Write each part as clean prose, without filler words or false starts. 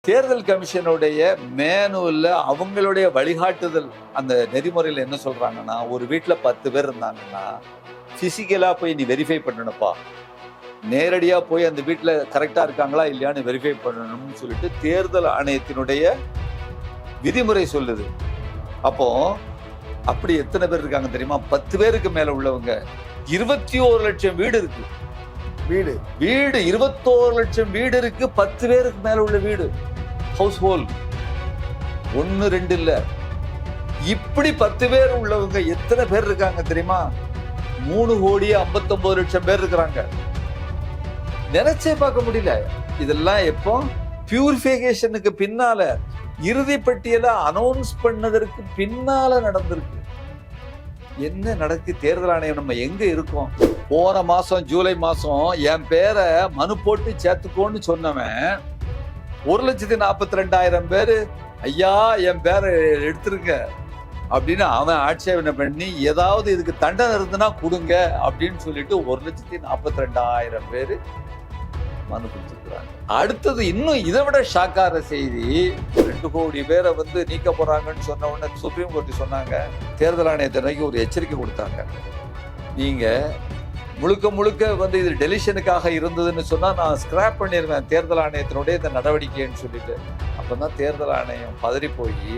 தேர்தல் கமிஷனுடைய மேனுவல்ல அவங்களுடைய வழிகாட்டுதல் அந்த நெறிமுறையில் என்ன சொல்றாங்கன்னா, ஒரு வீட்டுல 10 பேர் இருந்தாங்கன்னா பிசிக்கலா போய் நீ வெரிஃபை பண்ணணும்ப்பா, நேரடியா போய் அந்த வீட்டுல கரெக்டா இருக்காங்களா இல்லையான்னு வெரிஃபை பண்ணணும்னு சொல்லிட்டு தேர்தல் ஆணையத்தினுடைய விதிமுறை சொல்லுது. அப்போ அப்படி எத்தனை பேர் இருக்காங்க தெரியுமா? 10 பேருக்கு மேல உள்ளவங்க. 21 லட்சம் வீடு இருக்கு. வீடு 21 லட்சம் வீடு இருக்கு. 10 பேருக்கு மேல உள்ள வீடு, ஹவுஸ் ஹோல்ட் 1 2 இல்ல. இப்படி 10 பேர் உள்ளவங்க எத்தனை பேர் இருக்காங்க தெரியுமா? 3,59,00,000 பேர் இருக்கிறாங்க. நினைச்சே பார்க்க முடியல. இதெல்லாம் எப்போ பியூரிஃபிகேஷனுக்கு பின்னால, இறுதி பட்டியலை அனௌன்ஸ் பண்ணதற்கு பின்னால நடந்திருக்கு. என்ன நடக்கு? தேர்தல் ஆணையம் நம்ம எங்க இருக்கோம்? போன மாசம் ஜூலை மாசம் என் பேரை மனு போட்டு சேர்த்துக்கோன்னு சொன்னவன் 1,42,000 பேரு ஐயா என் பேரை எடுத்துருங்க அப்படின்னு அவன் ஆட்சேபனை பண்ணி, ஏதாவது இதுக்கு தண்டனை இருந்துன்னா கொடுங்க அப்படின்னு சொல்லிட்டு 1,42,000 பேரு மனு கொடுத்துருக்குறாங்க. அடுத்தது இன்னும் இதை விட ஷாக்கார செய்தி, 2 கோடி பேரை நீக்க போறாங்கன்னு சொன்ன உடனே சுப்ரீம் கோர்ட் சொன்னாங்க, தேர்தல் ஆணையத்திற்கு ஒரு எச்சரிக்கை கொடுத்தாங்க. நீங்க முழுக்க முழுக்க இது டெலிஷனுக்காக இருந்ததுன்னு சொன்னா நான் ஸ்கிராப் பண்ணிடுவேன் தேர்தல் ஆணையத்தினுடைய இந்த நடவடிக்கைன்னு சொல்லிட்டு. அப்பதான் தேர்தல் ஆணையம் பதறி போய்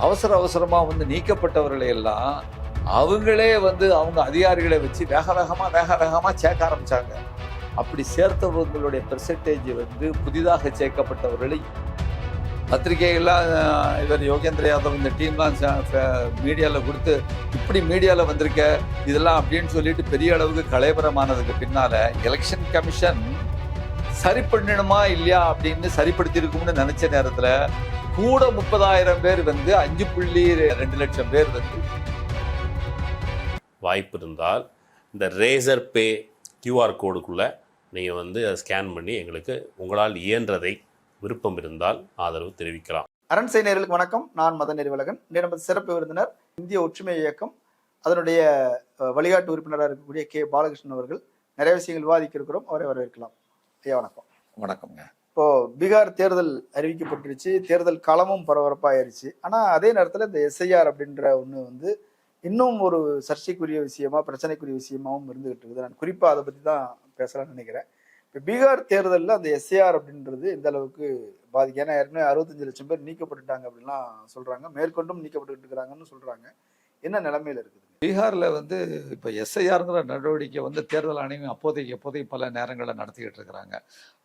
அவசரமா நீக்கப்பட்டவர்களை எல்லாம் அவங்களே அவங்க அதிகாரிகளை வச்சு வேக வேகமா சேர்க்க ஆரம்பிச்சாங்க. அப்படி சேர்த்தவங்களுடைய பெர்சன்டேஜ் புதிதாக சேர்க்கப்பட்டவர்களை பத்திரிகைகள்லாம் இவர் யோகேந்திர யாதவ் இந்த டீம்லாம் மீடியாவில் கொடுத்து, இப்படி மீடியாவில் வந்திருக்க இதெல்லாம் அப்படின்னு சொல்லிட்டு பெரிய அளவுக்கு கலைபரமானதுக்கு பின்னால எலெக்ஷன் கமிஷன் சரி பண்ணணுமா இல்லையா அப்படின்னு சரிப்படுத்திருக்கும்னு நினைச்ச நேரத்தில் கூட 30,000 பேர் 5.2 லட்சம் பேர் வாய்ப்பு இருந்தால் இந்த ரேசர் பே கியூஆர் கோடுக்குள்ளே நீங்கள் அதை ஸ்கேன் பண்ணி எங்களுக்கு உங்களால் இயன்றதை விருப்பம் இருந்தால் ஆதரவு தெரிவிக்கலாம். அரண்சை நேயர்களுக்கு வணக்கம். நான் மதன் நெறிவலகன். நமது சிறப்பு விருந்தினர் இந்திய ஒற்றுமை இயக்கம் அதனுடைய வழிகாட்டு உறுப்பினராக இருக்கக்கூடிய கே பாலகிருஷ்ணன் அவர்கள். நிறைய விஷயங்கள் விவாதிக்க இருக்கிறோம், அவரை வரவேற்கலாம். ஐயா வணக்கம். வணக்கம்ங்க. இப்போ பீகார் தேர்தல் அறிவிக்கப்பட்டுருச்சு, தேர்தல் களமும் பரபரப்பாயிருச்சு. ஆனா அதே நேரத்தில் இந்த எஸ்ஐஆர் அப்படின்ற ஒன்று இன்னும் ஒரு சர்ச்சைக்குரிய விஷயமா, பிரச்சனைக்குரிய விஷயமாவும் இருந்துகிட்டு இருக்குது. நான் குறிப்பாக அதை பற்றி தான் பேசலாம்னு நினைக்கிறேன். இப்போ பீகார் தேர்தலில் அந்த எஸ்ஐஆர் அப்படின்றது எந்த அளவுக்கு பாதிக்கும்? ஏன்னா ஏற்கனவே 65 லட்சம் பேர் நீக்கப்பட்டுட்டாங்க அப்படின்லாம் சொல்றாங்க, மேற்கொண்டும் நீக்கப்பட்டு இருக்கிறாங்கன்னு சொல்றாங்க. என்ன நிலைமையில இருக்குது பீகார்ல? இப்போ எஸ்ஐஆர்ங்கிற நடவடிக்கை தேர்தல் ஆணையம் அப்போதைக்கு பல நேரங்களில் நடத்திக்கிட்டு இருக்கிறாங்க.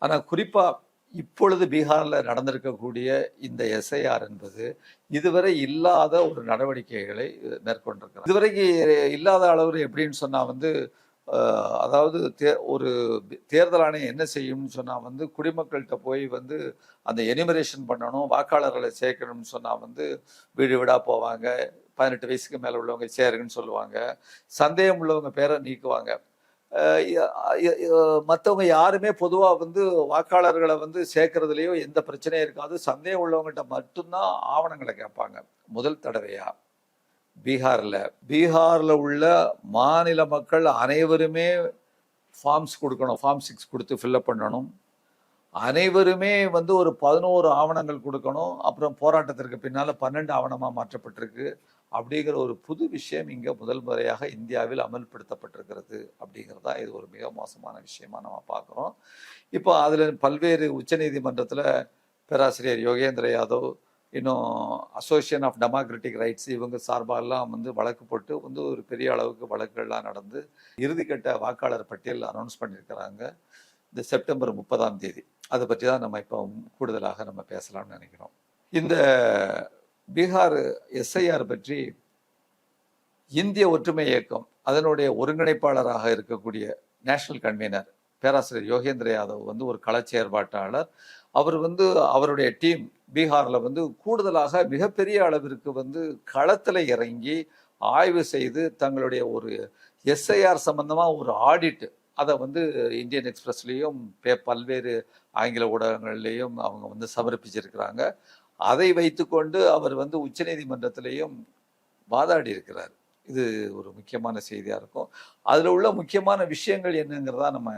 ஆனால் குறிப்பா இப்பொழுது பீகார்ல நடந்திருக்கக்கூடிய இந்த எஸ்ஐஆர் என்பது இதுவரை இல்லாத ஒரு நடவடிக்கைகளை மேற்கொண்டிருக்கிறார். இதுவரைக்கு இல்லாத அளவு எப்படின்னு சொன்னா அதாவது ஒரு தேர்தல் ஆணையம் என்ன செய்யும்னு சொன்னா குடிமக்கள்கிட்ட போய் அந்த எனிமரேஷன் பண்ணணும், வாக்காளர்களை சேர்க்கணும்னு சொன்னா வீடு வீடா போவாங்க, 18 வயசுக்கு மேல உள்ளவங்க சேருங்கன்னு சொல்லுவாங்க, சந்தேகம் உள்ளவங்க பேரை நீக்குவாங்க. மற்றவங்க யாருமே பொதுவா வாக்காளர்களை சேர்க்கறதுலயோ எந்த பிரச்சனையும் இருக்காது. சந்தேகம் உள்ளவங்ககிட்ட மட்டும்தான் ஆவணங்களை கேட்பாங்க. முதல் தடவையா பீகார்ல உள்ள மாநில மக்கள் அனைவருமே ஃபார்ம்ஸ் கொடுக்கணும், ஃபார்ம் 6 கொடுத்து ஃபில்அப் பண்ணணும். அனைவருமே ஒரு 11 ஆவணங்கள் கொடுக்கணும். அப்புறம் போராட்டத்திற்கு பின்னால 12 ஆவணமா மாற்றப்பட்டிருக்கு. அப்படிங்கிற ஒரு புது விஷயம் இங்க முதல் முறையாக இந்தியாவில் அமல்படுத்தப்பட்டிருக்கிறது. அப்படிங்கிறதா இது ஒரு மிக மோசமான விஷயமா நம்ம பார்க்குறோம். இப்போ அதுல பல்வேறு உச்சநீதிமன்றத்துல பேராசிரியர் யோகேந்திர யாதவ், இன்னும் அசோசியேஷன் ஆஃப் டெமோக்ராட்டிக் ரைட்ஸ், இவங்க சார்பாலாம் வழக்கு போட்டு ஒரு பெரிய அளவுக்கு வழக்குகள்லாம் நடந்து இறுதிக்கட்ட வாக்காளர் பட்டியல் அனௌன்ஸ் பண்ணியிருக்கிறாங்க இந்த செப்டம்பர் 30ஆம் தேதி. அதை பற்றி தான் நம்ம இப்போ கூடுதலாக நம்ம பேசலாம்னு நினைக்கிறோம். இந்த பீகார் எஸ்ஐஆர் பற்றி இந்திய ஒற்றுமை இயக்கம் அதனுடைய ஒருங்கிணைப்பாளராக இருக்கக்கூடிய நேஷனல் கன்வீனர் பேராசிரியர் யோகேந்திர யாதவ் ஒரு கள செயற்பாட்டாளர். அவர் அவருடைய டீம் பீகார்ல கூடுதலாக மிகப்பெரிய அளவிற்கு களத்துல இறங்கி ஆய்வு செய்து தங்களுடைய ஒரு எஸ்ஐஆர் சம்பந்தமா ஒரு ஆடிட் அதை இந்தியன் எக்ஸ்பிரஸ்லேயும் பல்வேறு ஆங்கில ஊடகங்கள்லேயும் அவங்க சமர்ப்பிச்சிருக்கிறாங்க. அதை வைத்துக்கொண்டு அவர் உச்சநீதிமன்றத்திலையும் வாதாடி இருக்கிறார். இது ஒரு முக்கியமான செய்தியாக இருக்கும். அதில் உள்ள முக்கியமான விஷயங்கள் என்னங்கிறதா நம்ம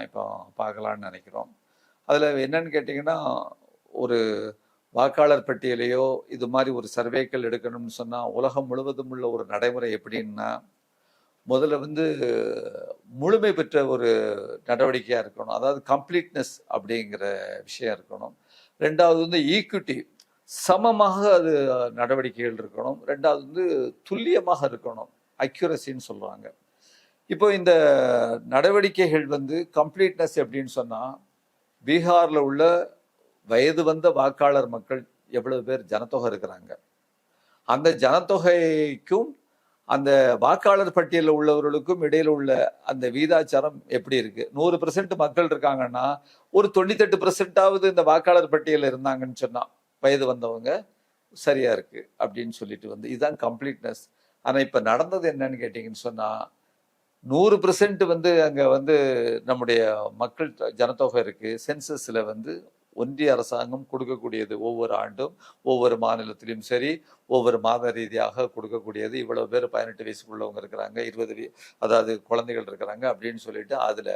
இப்போ பார்க்கலான்னு நினைக்கிறோம். அதில் என்னன்னு கேட்டிங்கன்னா, ஒரு வாக்காளர் பட்டியலையோ இது மாதிரி ஒரு சர்வேக்கள் எடுக்கணும்னு சொன்னால் உலகம் முழுவதும் உள்ள ஒரு நடைமுறை எப்படின்னா, முதல்ல வந்து முழுமை பெற்ற ஒரு நடவடிக்கையாக இருக்கணும். அதாவது கம்ப்ளீட்னஸ் அப்படிங்கிற விஷயம் இருக்கணும். ரெண்டாவது வந்து ஈக்விட்டி, சமமாக அது நடவடிக்கைகள் இருக்கணும். ரெண்டாவது வந்து துல்லியமாக இருக்கணும், அக்யூரசின்னு சொல்லுவாங்க. இப்போ இந்த நடவடிக்கைகள் வந்து கம்ப்ளீட்னஸ் எப்படின்னு சொன்னால், பீகாரில் உள்ள வயது வந்த வாக்காளர் மக்கள் எவ்வளவு பேர் ஜனத்தொகை இருக்கிறாங்க, அந்த ஜனத்தொகைக்கும் அந்த வாக்காளர் பட்டியலில் உள்ளவர்களுக்கும் இடையில உள்ள அந்த வீதாச்சாரம் எப்படி இருக்கு. 100% மக்கள் இருக்காங்கன்னா ஒரு 98% இந்த வாக்காளர் பட்டியலில் இருந்தாங்கன்னு சொன்னா வயது வந்தவங்க சரியா இருக்கு அப்படின்னு சொல்லிட்டு வந்து இதுதான் கம்ப்ளீட்னஸ். ஆனா இப்ப நடந்தது என்னன்னு கேட்டீங்கன்னு சொன்னா 100% வந்து அங்க வந்து நம்முடைய மக்கள் ஜனத்தொகை இருக்கு. சென்சஸ்ல வந்து ஒன்றிய அரசாங்கம் கொடுக்கக்கூடியது ஒவ்வொரு ஆண்டும் ஒவ்வொரு மாநிலத்திலும் சரி ஒவ்வொரு மாத ரீதியாக கொடுக்கக்கூடியது. இவ்வளவு பேர் 18 வயசுக்குள்ளவங்க இருக்கிறாங்க, 20 அதாவது குழந்தைகள் இருக்கிறாங்க அப்படின்னு சொல்லிட்டு அதுல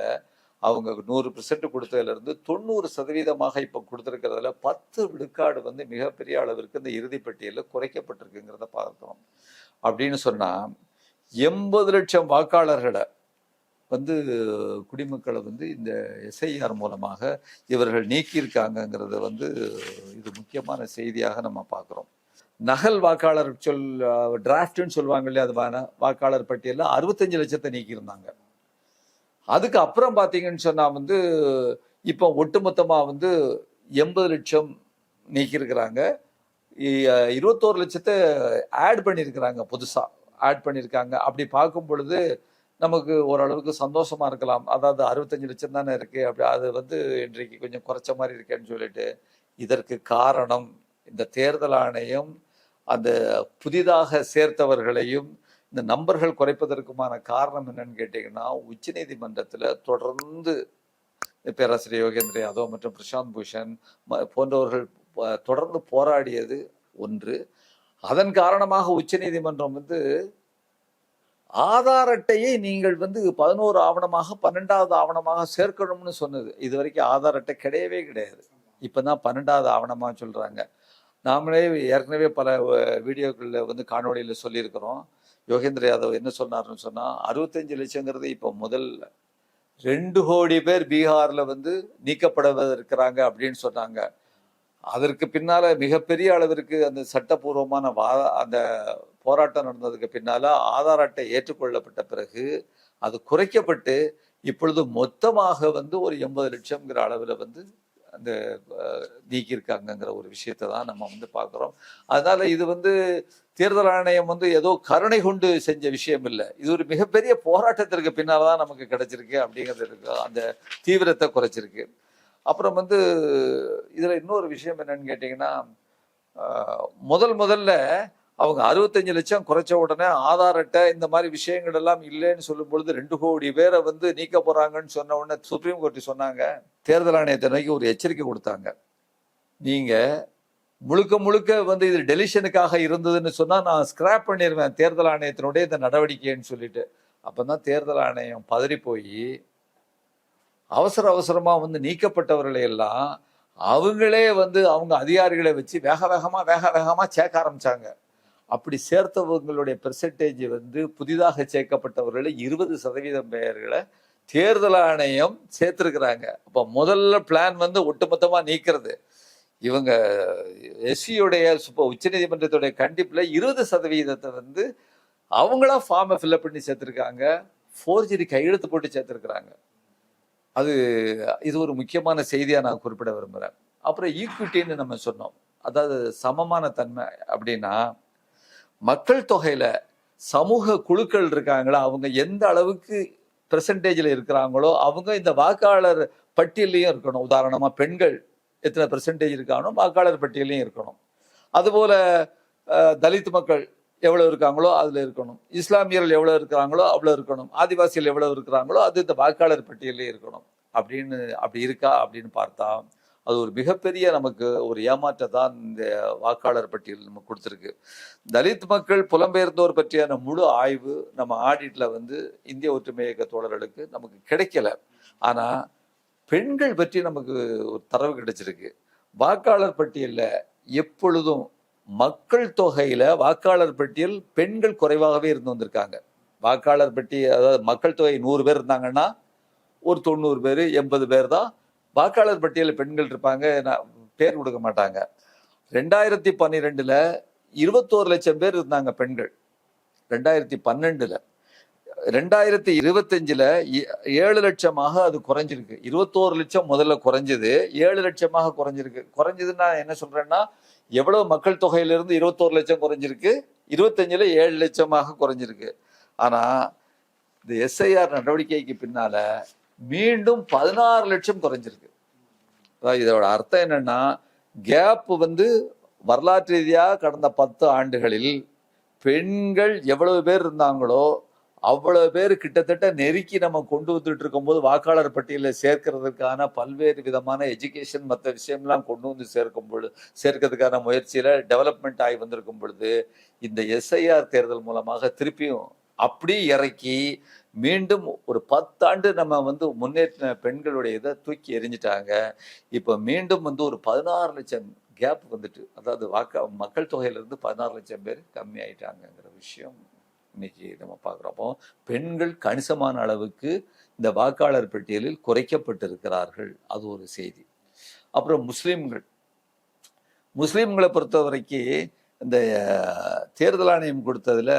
அவங்க 100% கொடுத்ததுல இருந்து 90% இப்ப கொடுத்திருக்கிறதுல 10 விழுக்காடு வந்து மிகப்பெரிய அளவிற்கு இந்த இறுதிப்பட்டியலில் குறைக்கப்பட்டிருக்குங்கிறத பார்த்தோம். அப்படின்னு சொன்னா 80 லட்சம் வாக்காளர்களை வந்து குடிமக்களை வந்து இந்த எஸ்ஐஆர் மூலமாக இவர்கள் நீக்கியிருக்காங்கங்கிறத வந்து இது முக்கியமான செய்தியாக நம்ம பார்க்குறோம். நகல் வாக்காளர் டிராஃப்ட்னு சொல்லுவாங்க இல்லையா, அது வாக்காளர் பட்டியலில் 65 லட்சத்தை நீக்கியிருந்தாங்க. அதுக்கு அப்புறம் பார்த்தீங்கன்னு சொன்னால் வந்து இப்போ ஒட்டுமொத்தமாக வந்து 80 லட்சம் நீக்கியிருக்கிறாங்க. 21 லட்சத்தை ஆட் பண்ணியிருக்கிறாங்க, புதுசாக ஆட் பண்ணியிருக்காங்க. அப்படி பார்க்கும் பொழுது நமக்கு ஓரளவுக்கு சந்தோஷமா இருக்கலாம். அதாவது 65 லட்சம் தானே இருக்கு, அப்படி அது வந்து இன்றைக்கு கொஞ்சம் குறைச்ச மாதிரி இருக்கேன்னு சொல்லிட்டு. இதற்கு காரணம் இந்த தேர்தல் ஆணையம் அந்த புதிதாக சேர்த்தவர்களையும் இந்த நம்பர்கள் குறைப்பதற்குமான காரணம் என்னன்னு கேட்டீங்கன்னா, உச்ச நீதிமன்றத்தில் தொடர்ந்து பேராசிரியர் யோகேந்திர யாதவ் மற்றும் பிரசாந்த் பூஷன் போன்றவர்கள் தொடர்ந்து போராடியது ஒன்று. அதன் காரணமாக உச்ச நீதிமன்றம் வந்து ஆதார் அட்டையை நீங்கள் வந்து 11 ஆவணமாக 12வது ஆவணமாக சேர்க்கணும்னு சொன்னது. இது வரைக்கும் ஆதார் அட்டை கிடையவே கிடையாது. இப்பதான் 12வது ஆவணமாக சொல்றாங்க. நாமளே ஏற்கனவே பல வீடியோக்களில் வந்து காணொலியில் சொல்லியிருக்கிறோம். யோகேந்திர யாதவ் என்ன சொன்னார்னு சொன்னா 65 லட்சங்கிறது இப்போ முதல்ல 2 கோடி பேர் பீகார்ல வந்து நீக்கப்படவிருக்கிறாங்க அப்படின்னு சொன்னாங்க. அதற்கு பின்னால மிகப்பெரிய அளவிற்கு அந்த சட்டப்பூர்வமான அந்த போராட்டம் நடந்ததுக்கு பின்னால ஆதார் அட்டை ஏற்றுக்கொள்ளப்பட்ட பிறகு அது குறைக்கப்பட்டு இப்பொழுது மொத்தமாக வந்து ஒரு 80 லட்சம்ங்கிற அளவில் வந்து அந்த நீக்கியிருக்காங்கங்கிற ஒரு விஷயத்தை தான் நம்ம வந்து பார்க்குறோம். அதனால இது வந்து தேர்தல் ஆணையம் வந்து ஏதோ கருணை கொண்டு செஞ்ச விஷயம் இல்லை, இது ஒரு மிகப்பெரிய போராட்டத்திற்கு பின்னால் தான் நமக்கு கிடைச்சிருக்கு அப்படிங்கிறது இருக்கு. அந்த தீவிரத்தை குறைச்சிருக்கு. அப்புறம் வந்து இதுல இன்னொரு விஷயம் என்னன்னு கேட்டீங்கன்னா, முதல்ல அவங்க 65 லட்சம் குறைச்ச உடனே ஆதார் அட்டை இந்த மாதிரி விஷயங்கள் எல்லாம் இல்லைன்னு சொல்லும் பொழுது 2 கோடி பேரை வந்து நீக்க போறாங்கன்னு சொன்ன உடனே சுப்ரீம் கோர்ட் சொன்னாங்க, தேர்தல் ஆணையத்தை நோக்கி ஒரு எச்சரிக்கை கொடுத்தாங்க. நீங்க முழுக்க வந்து இது டெலிஷனுக்காக இருந்ததுன்னு சொன்னா நான் ஸ்கிராப் பண்ணிடுவேன் தேர்தல் ஆணையத்தினுடைய இந்த நடவடிக்கைன்னு சொல்லிட்டு. அப்பதான் தேர்தல் ஆணையம் பதறி போய் அவசரமா வந்து நீக்கப்பட்டவர்களை எல்லாம் அவங்களே வந்து அவங்க அதிகாரிகளை வச்சு வேக வேகமா சேர்க்க ஆரம்பிச்சாங்க. அப்படி சேர்த்தவங்களுடைய பெர்சன்டேஜ் வந்து புதிதாக சேர்க்கப்பட்டவர்களை 20% பேர்களை தேர்தல் ஆணையம் சேர்த்திருக்கிறாங்க. அப்ப முதல்ல பிளான் வந்து ஒட்டுமொத்தமா நீக்கிறது. இவங்க எஸ்சியுடைய உச்ச நீதிமன்றத்துடைய கண்டிப்புல 20% வந்து அவங்களா ஃபார்மை ஃபில்அப் பண்ணி சேர்த்திருக்காங்க, ஃபோர்ஜரி கையெழுத்து போட்டு சேர்த்திருக்கிறாங்க. இது ஒரு முக்கியமான செய்தியா நான் குறிப்பிட விரும்புறேன். அப்புறம் ஈக்விட்டின்னு நம்ம சொன்னோம், அதாவது சமமான தன்மை. அப்படின்னா மக்கள் தொகையில சமூக குழுக்கள் இருக்காங்களா, அவங்க எந்த அளவுக்கு பெர்சன்டேஜில் இருக்கிறாங்களோ அவங்க இந்த வாக்காளர் பட்டியலையும் இருக்கணும். உதாரணமா பெண்கள் எத்தனை பெர்சன்டேஜ் இருக்கானோ வாக்காளர் பட்டியலையும் இருக்கணும். அதுபோல தலித் மக்கள் எவ்வளவு இருக்காங்களோ அதுல இருக்கணும், இஸ்லாமியர்கள் எவ்வளவு இருக்கிறாங்களோ அவ்வளவு இருக்கணும், ஆதிவாசிகள் எவ்வளவு இருக்கிறாங்களோ அது இந்த வாக்காளர் பட்டியலே இருக்கணும். அப்படி இருக்கா அப்படின்னு பார்த்தா அது ஒரு மிகப்பெரிய நமக்கு ஒரு ஏமாற்றத்தான் இந்த வாக்காளர் பட்டியல் நமக்கு கொடுத்துருக்கு. தலித் மக்கள் புலம்பெயர்ந்தோர் பற்றியான முழு ஆய்வு நம்ம ஆடிட்ல வந்து இந்திய ஒற்றுமை இயக்க தோழர்களுக்கு நமக்கு கிடைக்கல. ஆனா பெண்கள் பற்றி நமக்கு ஒரு தரவு கிடைச்சிருக்கு. வாக்காளர் பட்டியல்ல எப்பொழுதும் மக்கள் தொகையில வாக்காளர் பட்டியல் பெண்கள் குறைவாகவே இருந்து வந்திருக்காங்க. வாக்காளர் பட்டியல், அதாவது மக்கள் தொகை 100 பேர் இருந்தாங்கன்னா ஒரு 90 பேர் 80 பேர் தான் வாக்காளர் பட்டியலில் பெண்கள் இருப்பாங்க, பேர் கொடுக்க மாட்டாங்க. 2012ல் 21 லட்சம் பேர் இருந்தாங்க பெண்கள் 2012ல். 2025ல் 7 லட்சமாக அது குறைஞ்சிருக்கு. 21 லட்சம் முதல்ல குறைஞ்சது, 7 லட்சமாக குறைஞ்சிருக்கு. குறைஞ்சதுன்னா என்ன சொல்றேன்னா, எவ்வளவு மக்கள் தொகையிலிருந்து 21 லட்சம் குறைஞ்சிருக்கு, 25ல் 7 லட்சமாக குறைஞ்சிருக்கு. ஆனா இந்த எஸ்ஐஆர் நடவடிக்கைக்கு பின்னால மீண்டும் 16 லட்சம் குறைஞ்சிருக்கு. இதோட அர்த்தம் என்னன்னா, கேப் வந்து வரலாற்று ரீதியாக கடந்த 10 ஆண்டுகளில் பெண்கள் எவ்வளவு பேர் இருந்தாங்களோ அவ்வளவு பேர் கிட்டத்தட்ட நெருக்கி நம்ம கொண்டு வந்துட்டு இருக்கும்போது வாக்காளர் பட்டியலில் சேர்க்கிறதுக்கான பல்வேறு விதமான எஜுகேஷன் மற்ற விஷயம்லாம் கொண்டு வந்து சேர்க்கிறதுக்கான முயற்சியில டெவலப்மெண்ட் ஆகி வந்திருக்கும் பொழுது இந்த எஸ்ஐஆர் தேர்தல் மூலமாக திருப்பியும் அப்படி இறக்கி மீண்டும் ஒரு 10 ஆண்டு நம்ம வந்து முன்னேற்ற பெண்களுடைய இதை தூக்கி எறிஞ்சிட்டாங்க. இப்போ மீண்டும் வந்து ஒரு 16 லட்சம் கேப் வந்துட்டு, அதாவது மக்கள் தொகையிலிருந்து 16 லட்சம் பேர் கம்மி ஆயிட்டாங்கிற விஷயம் இன்னைக்கு நம்ம பார்க்குறப்போ பெண்கள் கணிசமான அளவுக்கு இந்த வாக்காளர் பட்டியலில் குறைக்கப்பட்டிருக்கிறார்கள். அது ஒரு செய்தி. அப்புறம் முஸ்லீம்களை பொறுத்த வரைக்கும் இந்த தேர்தல் ஆணையம் கொடுத்ததுல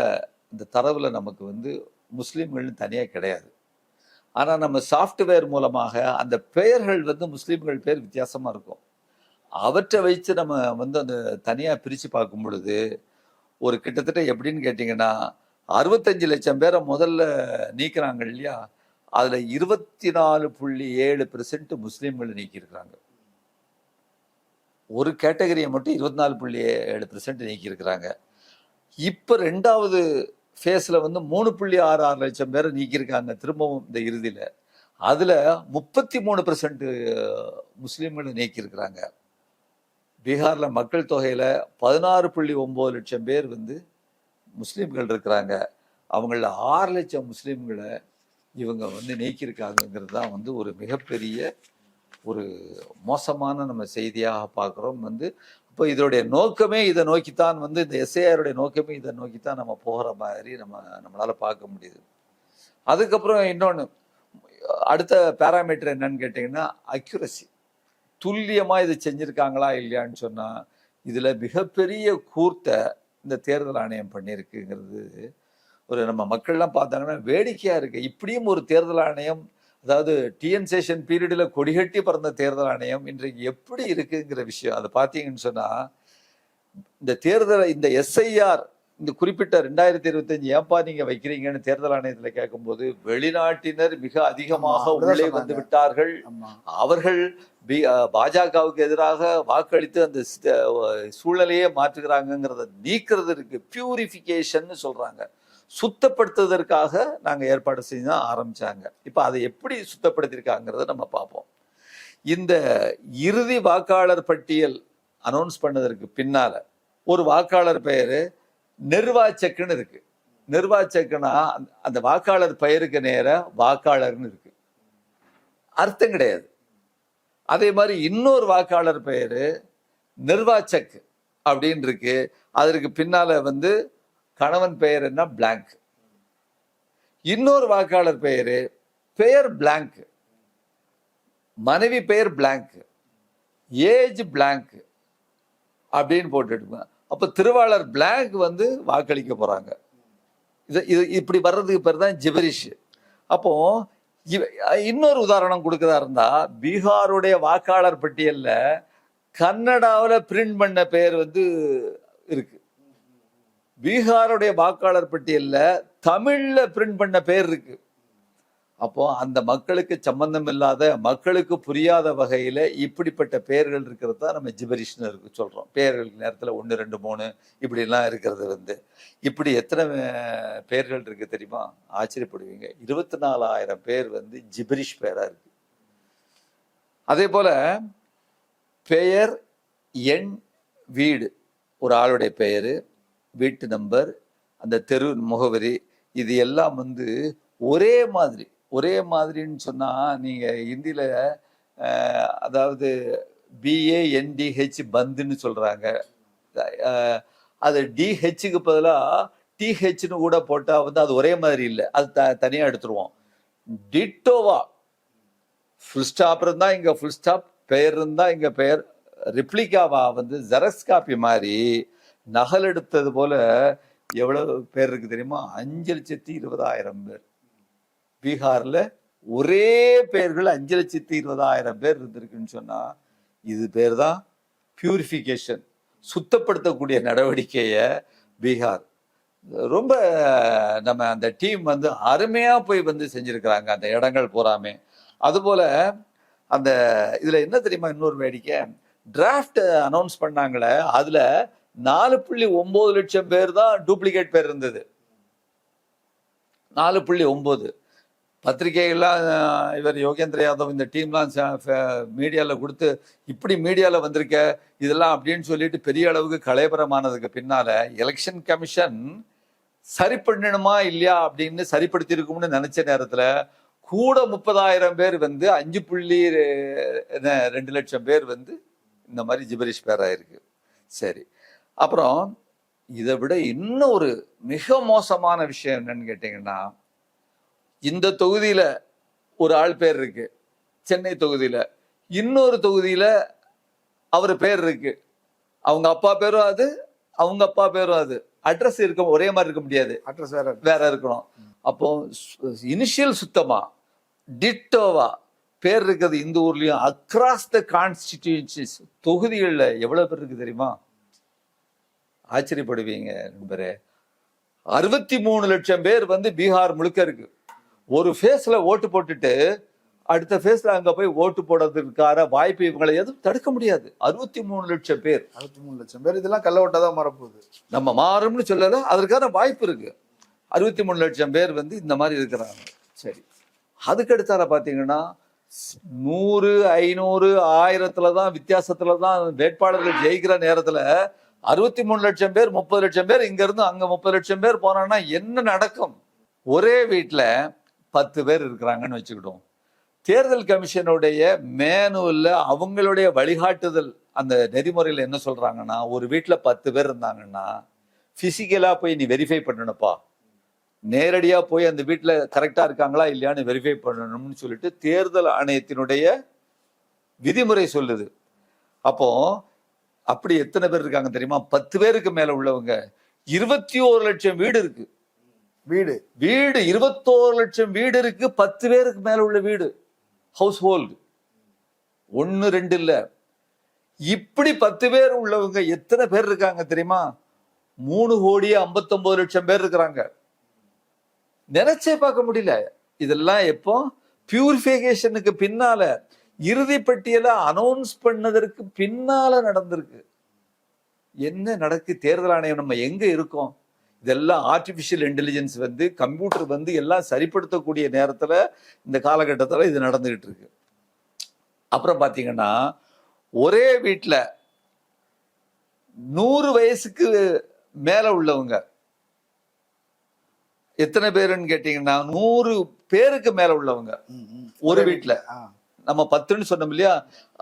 இந்த தரவுல நமக்கு வந்து முஸ்லீம்கள்னு தனியாக கிடையாது. ஆனால் நம்ம சாஃப்ட்வேர் மூலமாக அந்த பெயர்கள் வந்து முஸ்லீம்கள் பேர் வித்தியாசமாக இருக்கும். அவற்றை வைத்து நம்ம வந்து அந்த தனியாக பிரித்து பார்க்கும் பொழுது ஒரு கிட்டத்தட்ட எப்படின்னு கேட்டிங்கன்னா 65 லட்சம் பேரை முதல்ல நீக்கிறாங்க இல்லையா, அதில் 24.7% முஸ்லீம்களை நீக்கியிருக்கிறாங்க. ஒரு கேட்டகரியை மட்டும் 24.7% நீக்கியிருக்கிறாங்க. இப்போ 2வது ஃபேஸில் வந்து 3.66 லட்சம் பேரை நீக்கியிருக்காங்க திரும்பவும் இந்த இறுதியில். அதில் 33% முஸ்லீம்களை நீக்கியிருக்கிறாங்க. பீகாரில் மக்கள் தொகையில் 16.9 லட்சம் பேர் வந்து முஸ்லீம்கள் இருக்கிறாங்க. அவங்கள 6 லட்சம் முஸ்லீம்களை இவங்க வந்து நீக்கியிருக்காங்கிறது தான் வந்து ஒரு மிகப்பெரிய ஒரு மோசமான நம்ம செய்தியாக பார்க்குறோம். வந்து இப்போ இதோடைய நோக்கமே இதை நோக்கித்தான், வந்து இந்த எஸ்ஐஆருடைய நோக்கமே இதை நோக்கித்தான் நம்ம போகிற மாதிரி நம்மளால பார்க்க முடியுது. அதுக்கப்புறம் இன்னொன்று, அடுத்த பேராமீட்டர் என்னன்னு கேட்டிங்கன்னா அக்யூரசி. துல்லியமாக இது செஞ்சுருக்காங்களா இல்லையான்னு சொன்னால் இதில் மிகப்பெரிய கூர்த்தை இந்த தேர்தல் ஆணையம் பண்ணியிருக்குங்கிறது ஒரு நம்ம மக்கள்லாம் பார்த்தாங்கன்னா வேடிக்கையாக இருக்குது. இப்படியும் ஒரு தேர்தல் ஆணையம், அதாவது டிஎன் சேஷன் பீரியடில் கொடிகட்டி பறந்த தேர்தல் ஆணையம் இன்றைக்கு எப்படி இருக்குங்கிற விஷயம் அதை பார்த்தீங்கன்னு சொன்னால், இந்த தேர்தல் இந்த எஸ்ஐஆர் இந்த குறிப்பிட்ட 2025 ஏன்பா நீங்கள் வைக்கிறீங்கன்னு தேர்தல் ஆணையத்தில் கேட்கும்போது வெளிநாட்டினர் மிக அதிகமாக உள்ளே வந்து விட்டார்கள், அவர்கள் பாஜகவுக்கு எதிராக வாக்களித்து அந்த சூழ்நிலையே மாற்றுகிறாங்கிறத நீக்கிறதுக்கு பியூரிஃபிகேஷன் சொல்றாங்க. சுத்தப்படுத்துவதற்காக நாங்கள் ஏற்பாடு செஞ்சு தான் ஆரம்பிச்சாங்க. இப்போ அதை எப்படி சுத்தப்படுத்தியிருக்காங்கிறத நம்ம பார்ப்போம். இந்த இறுதி வாக்காளர் பட்டியல் அனௌன்ஸ் பண்ணதற்கு பின்னால ஒரு வாக்காளர் பெயர் நிர்வாச்சக்குன்னு இருக்கு. நிர்வாச்சக்குனா அந்த வாக்காளர் பெயருக்கு நேர வாக்காளர்னு இருக்கு, அர்த்தம் கிடையாது. அதே மாதிரி இன்னொரு வாக்காளர் பெயரு நிர்வாச்சக் அப்படின்னு இருக்கு. அதற்கு பின்னால வந்து கணவன் பெயர் என்ன பிளாங்க், இன்னொரு வாக்காளர் பெயர் பிளாங்க், மனைவி பெயர் பிளாங்க், ஏஜ் பிளாங்க் அப்படின்னு போட்டுட்டு, அப்ப திருவாளர் பிளாங்க் வந்து வாக்களிக்க போறாங்க. இது இப்படி வர்றதுக்கு பேர் தான் ஜிபரிஷ். அப்போ இன்னொரு உதாரணம் கொடுக்கறதா இருந்தா, பீகாருடைய வாக்காளர் பட்டியல்ல கன்னடாவில் பிரிண்ட் பண்ண பெயர் வந்து இருக்கு, பீகாருடைய வாக்காளர் பட்டியல்ல தமிழ்ல பிரிண்ட் பண்ண பெயர் இருக்கு. அப்போ அந்த மக்களுக்கு சம்பந்தம் இல்லாத, மக்களுக்கு புரியாத வகையில இப்படிப்பட்ட பெயர்கள் இருக்கிறது தான் நம்ம ஜிபரிஷ்னு சொல்றோம். பெயர்களுக்கு நேரத்தில் 1 2 3 இப்படிலாம் இருக்கிறது வந்து இப்படி எத்தனை பெயர்கள் இருக்கு தெரியுமா? ஆச்சரியப்படுவீங்க. 24,000 பேர் வந்து ஜிபரிஷ் பெயரா இருக்கு. அதே போல பெயர், எண், வீடு, ஒரு ஆளுடைய பெயர், வீட்டு நம்பர், அந்த தெரு முகவரி, இது எல்லாம் வந்து ஒரே மாதிரின்னு சொன்னா, நீங்க இந்தியில அதாவது BANDH பந்துன்னு சொல்றாங்க. அது DHக்கு பதிலாக THன்னு கூட போட்டா வந்து அது ஒரே மாதிரி இல்லை, அது தனியா எடுத்துருவோம். டிட்டோவா ஃபுல் ஸ்டாப் இருந்தா இங்க ஃபுல் ஸ்டாப், பெயர் இருந்தா இங்க பெயர், ரிப்ளிகாவா வந்து ஜெராக்ஸ் காப்பி மாதிரி நகல் எடுத்தது போல எவ்வளவு பேர் இருக்கு தெரியுமா? 5,20,000 பேர். பீகார்ல ஒரே பேர்கள் 5,20,000 பேர் இருந்திருக்குன்னு சொன்னா இது பேர் தான் பியூரிஃபிகேஷன், சுத்தப்படுத்தக்கூடிய நடவடிக்கையை பீகார் ரொம்ப நம்ம அந்த டீம் வந்து அருமையா போய் வந்து செஞ்சிருக்கிறாங்க அந்த இடங்கள் பூராமே. அதுபோல அந்த இதுல என்ன தெரியுமா இன்னொரு வேடிக்கை, டிராஃப்ட் அனௌன்ஸ் பண்ணாங்களே அதுல 4.9 லட்சம் பேர் தான் டூப்ளிகேட் பேர் இருந்தது. 4.9. பத்திரிகைகள்லாம் இவர் யோகேந்திர யாதவ் இந்த டீம்லாம் மீடியாவில் கொடுத்து இப்படி மீடியாவில் வந்திருக்க இதெல்லாம் அப்படின்னு சொல்லிட்டு பெரிய அளவுக்கு கலைபரமானதுக்கு பின்னால எலெக்ஷன் கமிஷன் சரி பண்ணணுமா இல்லையா அப்படின்னு சரிப்படுத்திருக்கும்னு நினைச்ச நேரத்தில் கூட 30,000 பேர் வந்து 5.2 லட்சம் பேர் வந்து இந்த மாதிரி ஜிபரிஷ் பேராயிருக்கு. சரி, அப்புறம் இதை விட இன்னும் ஒரு மிக மோசமான விஷயம் என்னன்னு கேட்டீங்கன்னா, இந்த தொகுதியில ஒரு ஆள் பேர் இருக்கு, சென்னை தொகுதியில இன்னொரு தொகுதியில அவர் பேர் இருக்கு, அவங்க அப்பா பேரும் அது அவங்க அப்பா பேரும் அது, அட்ரஸ் இருக்க ஒரே மாதிரி இருக்க முடியாது, அட்ரஸ் வேற இருக்கணும். அப்போ இனிஷியல் சுத்தமா டிட்டோவா பேர் இருக்குது இந்த ஊர்லயும். அக்ராஸ் த கான்ஸ்டிடியூன்சிஸ் தொகுதிகளில் எவ்வளவு பேர் இருக்கு தெரியுமா? ஆச்சரியப்படுவீங்க நண்பரே. 63 லட்சம் பேர் வந்து பீகார் முழுக்க இருக்கு. ஒரு ஃபேஸ்ல ஓட்டு போட்டுட்டு அடுத்த ஃபேஸ்ல அங்க போய் ஓட்டு போடுறதுக்கான வாய்ப்பு இவங்களை எதுவும் தடுக்க முடியாது. 63 லட்சம் பேர், 63 லட்சம் பேர், இதெல்லாம் கள்ள ஓட்டா தான் மாறப்போகுது. நம்ம மாறும்னு சொல்லல, அதற்கான வாய்ப்பு இருக்கு. 63 லட்சம் பேர் வந்து இந்த மாதிரி இருக்கிறாங்க. சரி, அதுக்கடுத்தால பாத்தீங்கன்னா 100, 500, 1000 தான் வித்தியாசத்துல தான் வேட்பாளர்கள் ஜெயிக்கிற நேரத்துல 63 லட்சம் பேர் 30 லட்சம் பேர் இங்க இருந்து அங்க 30 லட்சம் பேர் போனான்னா என்ன நடக்கும்? ஒரே வீட்டுல 10 பேர் இருக்கிறாங்கன்னு வச்சுக்கிட்டோம். தேர்தல் கமிஷனுடைய மேனுவல்ல அவங்களுடைய வழிகாட்டுதல் அந்த நெறிமுறையில் என்ன சொல்றாங்கன்னா, ஒரு வீட்டுல 10 பேர் இருந்தாங்கன்னா பிசிக்கலா போய் நீ வெரிஃபை பண்ணணும்ப்பா, நேரடியா போய் அந்த வீட்டுல கரெக்டா இருக்காங்களா இல்லையான்னு வெரிஃபை பண்ணணும்னு சொல்லிட்டு தேர்தல் ஆணையத்தினுடைய விதிமுறை சொல்லுது. அப்போ அப்படி எத்தனை பேர் இருக்காங்க தெரியுமா? 10 பேருக்கு மேல உள்ளவங்க 21 லட்சம் வீடு இருக்கு. வீடு 21 லட்சம் வீடு இருக்கு. 10 பேருக்கு மேல உள்ள வீடு, ஹவுஸ் ஹோல்டு 1 2 இல்ல. இப்படி 10 பேர் உள்ளவங்க எத்தனை பேர் இருக்காங்க தெரியுமா? 3,59,00,000 பேர் இருக்கிறாங்க. நினைச்சே பார்க்க முடியல. இதெல்லாம் எப்போ பியூரிஃபிகேஷனுக்கு பின்னால, இறுதி பட்டியல அனௌன்ஸ் பண்ணதற்கு பின்னால நடந்திருக்கு. என்ன நடக்கு? தேர்தல் ஆணையம் நம்ம எங்க இருக்கோம்? இதெல்லாம் ஆர்டிபிஷியல் இன்டெலிஜென்ஸ் வந்து கம்ப்யூட்டர் வந்து எல்லாம் சரிப்படுத்தக்கூடிய நேரத்துல இந்த காலகட்டத்தில் இது நடந்துகிட்டு இருக்கு. அப்புறம் பாத்தீங்கன்னா ஒரே வீட்டுல 100 வயசுக்கு மேல உள்ளவங்க எத்தனை பேருன்னு கேட்டீங்கன்னா 100 பேருக்கு மேல உள்ளவங்க ஒரு வீட்டுல. நம்ம 10ன்னு சொன்னோம் இல்லையா,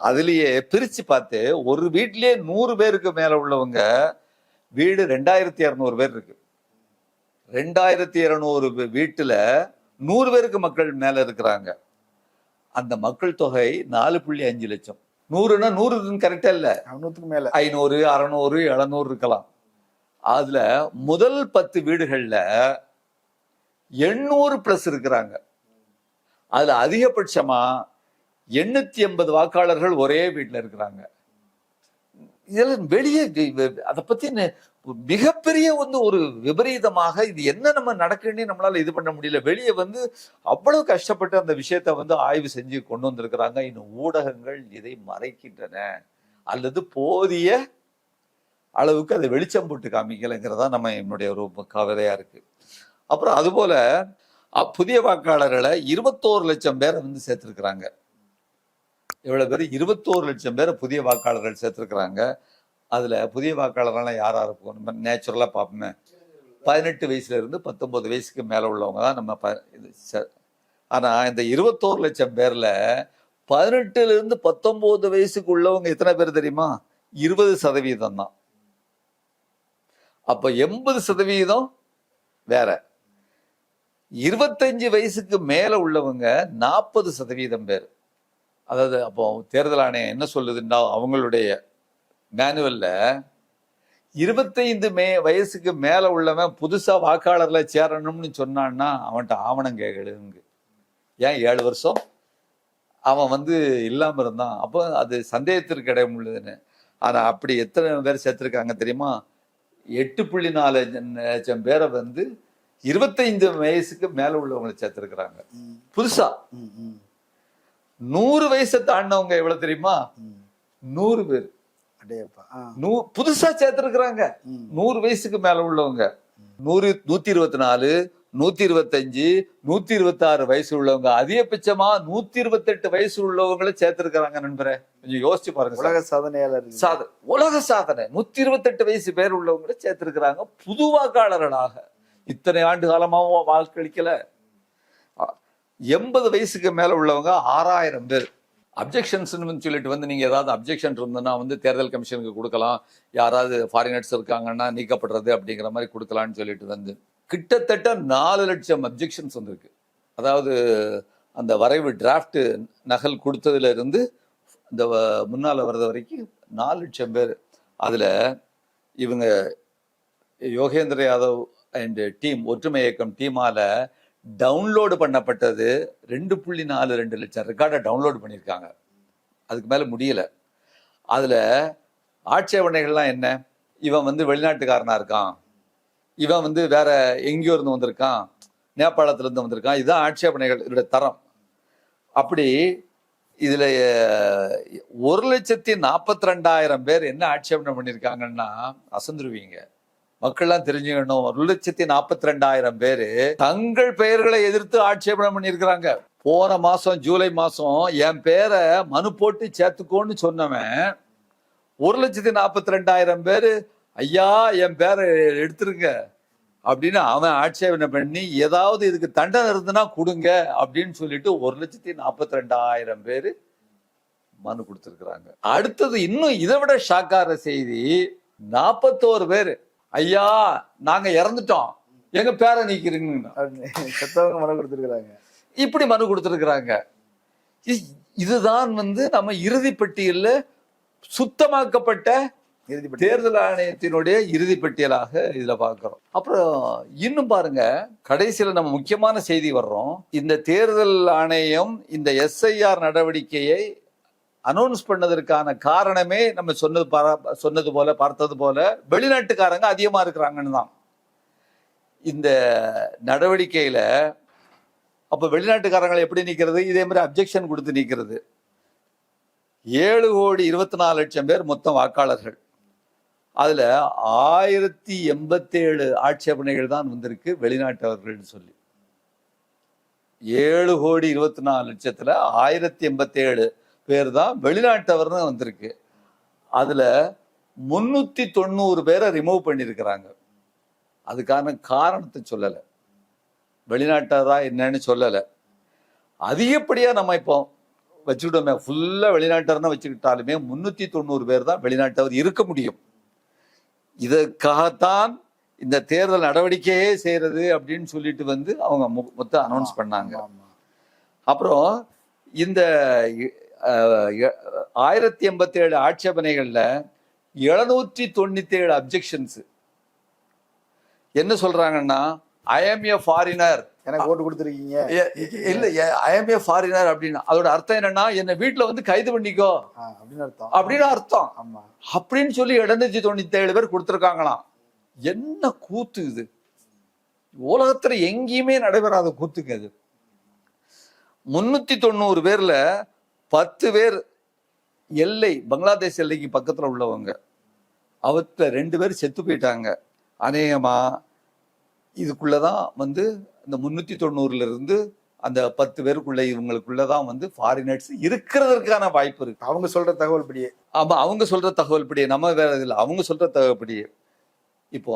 அதுலயே பிரிச்சு பார்த்து ஒரு வீட்லயே 100 பேருக்கு மேல உள்ளவங்க வீடு 2,200 பேர் இருக்கு. 2,200 வீட்டுல 100 பேருக்கு மக்கள் மேல இருக்கிறாங்க. அந்த மக்கள் தொகை 4.5 லட்சம். 100ன்னா 100 கரெக்டா இல்ல, 100க்கு மேல 500, 600, 700 இருக்கலாம். அதுல முதல் 10 வீடுகள்ல 800 பிளஸ் இருக்கிறாங்க. அதுல அதிகபட்சமா 880 வாக்காளர்கள் ஒரே வீட்டுல இருக்கிறாங்க. இதெல்லாம் வெளியே அதை பத்தி மிகப்பெரிய வந்து ஒரு விபரீதமாக இது என்ன நம்ம நடக்குன்னு நம்மளால இது பண்ண முடியல. வெளியே வந்து அவ்வளவு கஷ்டப்பட்டு அந்த விஷயத்த வந்து ஆய்வு செஞ்சு கொண்டு வந்திருக்கிறாங்க. இன்னும் ஊடகங்கள் இதை மறைக்கின்றன அல்லது போதிய அளவுக்கு அதை வெளிச்சம் போட்டு காமிக்கலைங்கிறதா நம்ம என்னுடைய ஒரு கவலையா இருக்கு. அப்புறம் அதுபோல புதிய வாக்காளர்களை 21 லட்சம் பேரை வந்து சேர்த்திருக்கிறாங்க. எவ்வளவு பேர்? 21 லட்சம் பேரை புதிய வாக்காளர்கள் சேர்த்திருக்கிறாங்க. அதுல புதிய வாக்காளர்கள்லாம் யாரா இருக்கும்? நம்ம நேச்சுரலா பார்ப்போமே, 18 வயசுல இருந்து 19 வயசுக்கு மேல உள்ளவங்க தான் நம்ம ஆனா இந்த 21 லட்சம் பேர்ல 18 இருந்து 19 வயசுக்கு உள்ளவங்க எத்தனை பேர் தெரியுமா? 20% தான். அப்ப 80% வேற. 25 வயசுக்கு மேல உள்ளவங்க 40% பேர். அதாவது அப்போ தேர்தல் ஆணையம் என்ன சொல்லுதுன்னா, அவங்களுடைய மேனுவல்ல 25 வயசுக்கு மேல உள்ளவன் புதுசா வாக்காளர்ல சேரணும்னு சொன்னான்னா அவன்கிட்ட ஆவணம் கேட்கலுங்க. ஏன் 7 வருஷம் அவன் வந்து இல்லாம இருந்தான், அப்போ அது சந்தேகத்திற்கு இடம் உள்ளதுன்னு. ஆனா அப்படி எத்தனை பேர் சேர்த்திருக்காங்க தெரியுமா? 8.4 லட்சம் பேரை வந்து 25 வயசுக்கு மேல உள்ளவங்களை சேர்த்திருக்கிறாங்க புதுசா. 100 வயசை தாண்டினவங்க எவ்வளவு தெரியுமா? 100 பேர் புதுசா சேர்த்திருக்கிறாங்க. 100 வயசுக்கு மேல உள்ளவங்க 100, 124, 125, 126 வயசு உள்ளவங்க, அதிகபட்சமா 128 வயசு உள்ளவங்களை சேர்த்திருக்கிறாங்க. நண்பரே, கொஞ்சம் யோசிச்சு பாருங்க. உலக சாதனையாளர் உலக சாதனை 128 வயசு பேர் உள்ளவங்களை சேர்த்திருக்கிறாங்க புது வாக்காளர்களாக. இத்தனை ஆண்டு காலமாவும் வாக்களிக்கல. 80 வயசுக்கு மேல உள்ளவங்க 6000 பேர். அப்ஜெக்ஷன்ஸ் சொல்லிட்டு வந்து நீங்க ஏதாவது அப்ஜெக்ஷன் இருந்ததுன்னா வந்து தேர்தல் கமிஷனுக்கு கொடுக்கலாம். யாராவது ஃபாரினர்ஸ் இருக்காங்கன்னா நீக்கப்படுறது அப்படிங்கிற மாதிரி கொடுக்கலாம்னு சொல்லிட்டு வந்து கிட்டத்தட்ட 4 லட்சம் அப்ஜெக்ஷன்ஸ் வந்திருக்கு. அதாவது அந்த வரைவு டிராஃப்ட் நகல் கொடுத்ததுல இருந்து இந்த முன்னால வர்றது வரைக்கும் 4 லட்சம் பேர். அதுல இவங்க யோகேந்திர யாதவ் அண்ட் டீம், ஒற்றுமை இயக்கம் டீமால டவுன்லோடு பண்ணப்பட்டது 2.42 லட்சம் ரெக்கார்டை டவுன்லோடு பண்ணியிருக்காங்க. அதுக்கு மேல முடியல. அதுல ஆட்சேபனைகள்லாம் என்ன? இவன் வந்து வெளிநாட்டுக்காரனா இருக்கான், இவன் வந்து வேற எங்கேயோ இருந்து வந்திருக்கான், நேபாளத்துல இருந்து வந்திருக்கான். இதுதான் ஆட்சேபனைகள், இதோட தரம். அப்படி இதுல 1,42,000 பேர் என்ன ஆட்சேபனை பண்ணியிருக்காங்கன்னா அசந்துருவீங்க. மக்கள்லாம் தெரிஞ்சுக்கணும். 1,42,000 பேரு தங்கள் பெயர்களை எதிர்த்து ஆட்சேபனை பண்ணியிருக்கிறாங்க. போன மாசம் ஜூலை மாசம் என் பேரை மனு போட்டு சேர்த்துக்கோன்னு சொன்னவன் 1,42,000 பேரு ஐயா என் பேரை எடுத்துருங்க அப்படின்னு அவன் ஆட்சேபனை பண்ணி ஏதாவது இதுக்கு தண்டனை இருந்துன்னா கொடுங்க அப்படின்னு சொல்லிட்டு 1,42,000 பேரு மனு கொடுத்திருக்கிறாங்க. அடுத்தது இன்னும் இதை விட ஷாக்கார செய்தி, 41 பேரு ஐயா நாங்க இறந்துட்டோம் எங்க பேரை நீக்கிறீங்க மனு கொடுத்திருக்கிறாங்க. இப்படி மனு கொடுத்திருக்கிறாங்க. இதுதான் வந்து நம்ம இறுதிப்பட்டியல்ல சுத்தமாக்கப்பட்ட தேர்தல் ஆணையத்தினுடைய இறுதிப்பட்டியலாக இதுல பார்க்கிறோம். அப்புறம் இன்னும் பாருங்க, கடைசியில நம்ம முக்கியமான செய்தி வர்றோம். இந்த தேர்தல் ஆணையம் இந்த எஸ்ஐஆர் நடவடிக்கையை அனௌன்ஸ் பண்ணதற்கான காரணமே நம்ம சொன்னது போல பார்த்தது போல வெளிநாட்டுக்காரங்க அதிகமா இருக்கிறாங்கன்னு தான். இந்த நடவடிக்கையில அப்ப வெளிநாட்டுக்காரங்களை எப்படி நிக்கிறது? இதே மாதிரி அப்ஜெக்ஷன் கொடுத்து நிக்கிறது. 7,24,00,000 பேர் மொத்தம் வாக்காளர்கள். அதுல 1087 ஆட்சேபனைகள் தான் வந்திருக்கு வெளிநாட்டவர்கள் சொல்லி. 7,24,00,000 1087 பேர் தான் வெளிநாட்டவர்னு வந்திருக்கு. அதுல 390 பேரை ரிமூவ் பண்ணியிருக்கிறாங்க. அதுக்கான காரணத்தை சொல்லல, வெளிநாட்டவரா என்னன்னு சொல்லல. அதிகப்படியா நம்ம இப்போ வச்சுக்கிட்டோமே, ஃபுல்லா வெளிநாட்டவர்னு வச்சுக்கிட்டாலுமே 390 பேர் தான் வெளிநாட்டவர் இருக்க முடியும். இதற்காகத்தான் இந்த தேர்தல் நடவடிக்கையே செய்யறது அப்படின்னு சொல்லிட்டு வந்து அவங்க மொத்தம் அனௌன்ஸ் பண்ணாங்க. அப்புறம் இந்த 1087 ஆட்சேபனைகள்ல 797 அப்ஜெக்ஷன்ஸ். என்ன சொல்றாங்கன்னா, ஐ எம் ஏ ஃபாரினர், எனக்கு ஓட்டு கொடுத்துருக்கீங்க இல்ல ஐ எம் ஏ ஃபாரினர் அப்படின்னு அதோட அர்த்தம் என்னன்னா, என்ன வீட்டுல வந்து கைது பண்ணிக்கோ அப்படின்னு அர்த்தம். அப்படின்னு சொல்லி 797 பேர் கொடுத்துருக்காங்களாம். என்ன கூத்து இது! உலகத்துல எங்கேயுமே நடைபெறாத கூத்துங்க இது. 390 பேர்ல 10 பேர் எல்லை, பங்களாதேஷ் எல்லைக்கு பக்கத்துல உள்ளவங்க. அவத்துல 2 பேர் செத்து போயிட்டாங்க. அநேகமா இதுக்குள்ளதான் வந்து இந்த 390 இருந்து அந்த 10 பேருக்குள்ள இவங்களுக்குள்ளதான் வந்து ஃபாரினர்ஸ் இருக்கிறதுக்கான வாய்ப்பு இருக்கு. அவங்க சொல்ற தகவல் படியே. ஆமா, அவங்க சொல்ற தகவல் படியே, நம்ம வேற இல்லை, அவங்க சொல்ற தகவல் படியே. இப்போ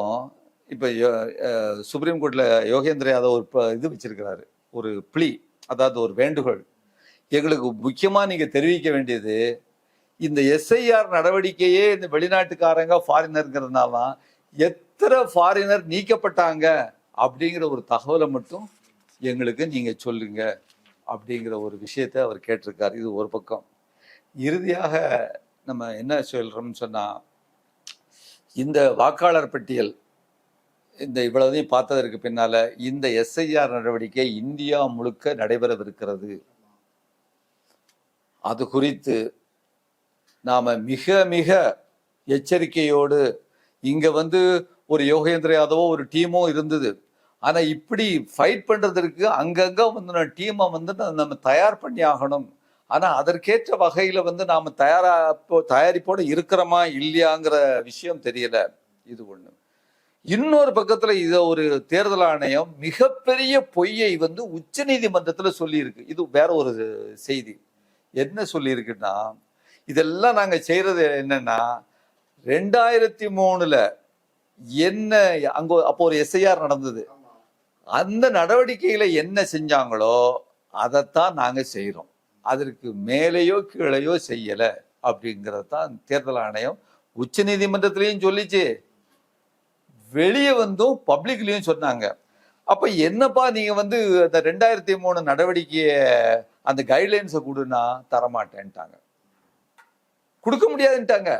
சுப்ரீம் கோர்ட்ல யோகேந்திர யாதவ் ஒரு இது வச்சிருக்கிறாரு, ஒரு பிளி, அதாவது ஒரு வேண்டுகோள். எங்களுக்கு முக்கியமா நீங்க தெரிவிக்க வேண்டியது, இந்த எஸ்ஐஆர் நடவடிக்கையே இந்த வெளிநாட்டுக்காரங்க ஃபாரினருங்கிறதுனால எத்தனை ஃபாரினர் நீக்கப்பட்டாங்க அப்படிங்கிற ஒரு தகவலை மட்டும் எங்களுக்கு நீங்க சொல்லுங்க அப்படிங்கிற ஒரு விஷயத்தை அவர் கேட்டிருக்கார். இது ஒரு பக்கம். இறுதியாக நம்ம என்ன சொல்றோம்னு சொன்னா, இந்த வாக்காளர் பட்டியல் இந்த இவ்வளவையும் பார்த்ததற்கு பின்னால இந்த எஸ்ஐஆர் நடவடிக்கை இந்தியா முழுக்க நடைபெறவிருக்கிறது. அது குறித்து நாம மிக மிக எச்சரிக்கையோடு, இங்க வந்து ஒரு யோகேந்திர யாதவோ ஒரு டீமோ இருந்தது. ஆனா இப்படி ஃபைட் பண்றதற்கு அங்கங்க வந்து டீமை வந்து நம்ம தயார் பண்ணி ஆகணும். ஆனா அதற்கேற்ற வகையில வந்து நாம தயாரிப்போட இருக்கிறோமா இல்லையாங்கிற விஷயம் தெரியல. இது ஒண்ணு. இன்னொரு பக்கத்துல இத ஒரு தேர்தல் ஆணையம் மிகப்பெரிய பொய்யை வந்து உச்ச நீதிமன்றத்துல சொல்லி இருக்கு. இது வேற ஒரு செய்தி. என்ன சொல்லி இருக்குன்னா, இதெல்லாம் நாங்க செய்யறது என்னன்னா, 2003 என்ன அங்க அப்போ ஒரு எஸ்ஐஆர் நடந்தது. அந்த நடவடிக்கையில என்ன செஞ்சாங்களோ அதைத்தான் நாங்க செய்யறோம். அதற்கு மேலேயோ கீழையோ செய்யல அப்படிங்கறதான் தேர்தல் ஆணையம் உச்ச நீதிமன்றத்திலையும் சொல்லிச்சு, வெளியே வந்தும் பப்ளிக்லயும் சொன்னாங்க. அப்ப என்னப்பா நீங்க வந்து அந்த 2003 நடவடிக்கைய அந்த கைட்லைன்ஸை கொடுன்னா தரமாட்டேன்ட்டாங்க, கொடுக்க முடியாதுன்ட்டாங்க.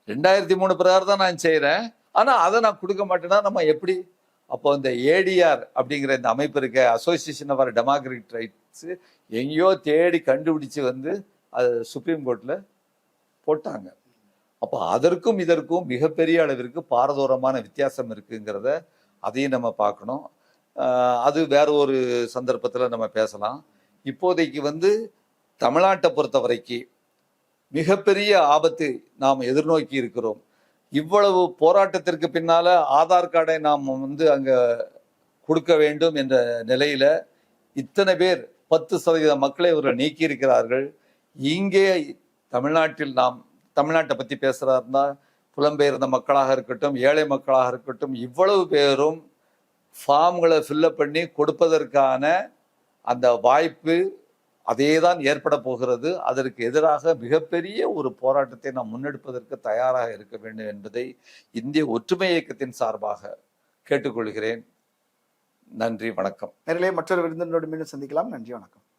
2003 பிரகாரம் தான் நான் செய்யறேன், ஆனா அதை நான் கொடுக்க மாட்டேன்னா நம்ம எப்படி? அப்போ இந்த ஏடிஆர் அப்படிங்கிற இந்த அமைப்பு இருக்க, அசோசியேஷன் ஆஃப் டெமோக்ராட்டிக் ரைட்ஸ், எங்கேயோ தேடி கண்டுபிடிச்சு வந்து அது சுப்ரீம் கோர்ட்ல போட்டாங்க. அப்போ அதற்கும் இதற்கும் மிகப்பெரிய அளவிற்கு பாரதூரமான வித்தியாசம் இருக்குங்கிறத அதையும் நம்ம பார்க்கணும். அது வேற ஒரு சந்தர்ப்பத்தில் நம்ம பேசலாம். இப்போதைக்கு வந்து தமிழ்நாட்டை பொறுத்த வரைக்கும் மிகப்பெரிய ஆபத்து நாம் எதிர்நோக்கி இருக்கிறோம். இவ்வளவு போராட்டத்திற்கு பின்னால ஆதார் கார்டை நாம் வந்து அங்க கொடுக்க வேண்டும் என்ற நிலையில இத்தனை பேர் 10% மக்களை இவர்கள் நீக்கி இருக்கிறார்கள். இங்கே தமிழ்நாட்டில் நாம் தமிழ்நாட்டை பத்தி பேசுறாருன்னா, புலம்பெயர்ந்த மக்களாக இருக்கட்டும், ஏழை மக்களாக இருக்கட்டும், இவ்வளவு பேரும் ஃபார்ம்களை ஃபில்லப் பண்ணி கொடுப்பதற்கான அந்த வாய்ப்பு அதேதான் ஏற்பட போகிறது. அதற்கு எதிராக மிகப்பெரிய ஒரு போராட்டத்தை நாம் முன்னெடுப்பதற்கு தயாராக இருக்க வேண்டும் என்பதை இந்திய ஒற்றுமை இயக்கத்தின் சார்பாக கேட்டுக்கொள்கிறேன். நன்றி, வணக்கம். நேரிலே மற்றொரு விருந்தினரோடு மீண்டும் சந்திக்கலாம். நன்றி, வணக்கம்.